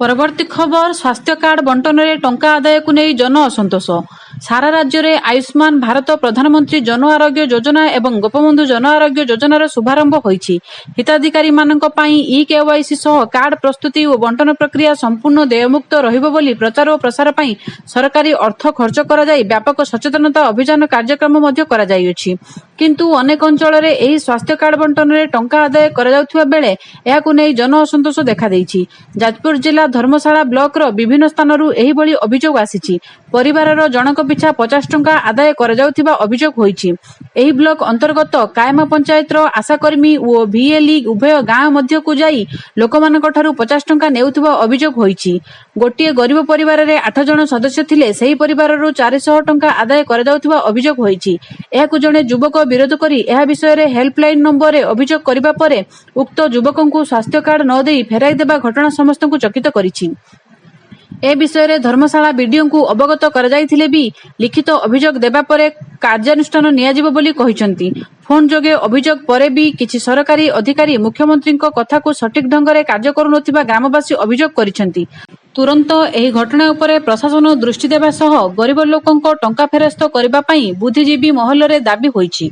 परवर्ती खबर स्वास्थ्य कार्ड बंटन में टंका आदाय को नहीं जन असंतोष। सारा राज्य में आयुष्मान भारत प्रधानमंत्री जन आरोग्य योजना एवं गोपबंधु जन आरोग्य योजनार शुभारंभ होईछि। हिताधिकारी मानक पई ई-केवाईसी सह कार्ड प्रस्तुति और बंटन प्रक्रिया संपूर्ण देयमुक्त रहिबो बोली प्रचार और प्रसार पई सरकारी अर्थ खर्च करा जाई व्यापक सचेतनता अभियान कार्यक्रम मध्य करा जाईछि। किंतु अनेक अंचल में एही स्वास्थ्य कार्ड बंटन में टंका आदाय करा जाउथुवा बेले एहाकु नै जन असंतोष देखा देइछि। जाजपुर जिला धर्मशाला ब्लॉक रो विभिन्न स्थानरू एही भली अभियोग आसीछि। परिवारर जनक पिछा 50 टंका आदाय करा जाउथिबा अभियोग होईछि। एही ब्लॉक अंतर्गत कायमा पंचायत रो आशाकर्मी और भिएलई उभय गाँ मध्य को जाई लोकमानक ठारू 50 टंका नेउथिबा अभियोग होईछि। गोटिए गरीब परिवार रे 8 जन सदस्य थिले सेही परिवाररू 400 टंका आदाय करा जाउथिबा अभियोग होईछि। एहाकु जणे युवक विरोध करी एहा विषय रे हेल्पलाइन नंबर रे अभियोग करिबा परे उक्त युवकंकु स्वास्थ्य कार्ड न देई फेराई देबा घटना समस्तंकु चकित करिछि। ए विषय रे धर्मशाला बीडीओ को अवगत करा जायथिले भी लिखित अभियोग देबा परे कार्यानुष्ठान नियाजिबो बोली कहिसंती। फोन जोगे अभियोग परे भी किछि सरकारी अधिकारी मुख्यमंत्री कथा को सठिक ढंग रे कार्य करू नथिबा ग्रामवासी अभियोग करिसंती। तुरंत एही घटना उपरे प्रशासन दृष्टि देबा सह गरीब लोकंक टंका फेरस्त करिबा पई बुद्धिजीवी महल रे दाबी होईछि।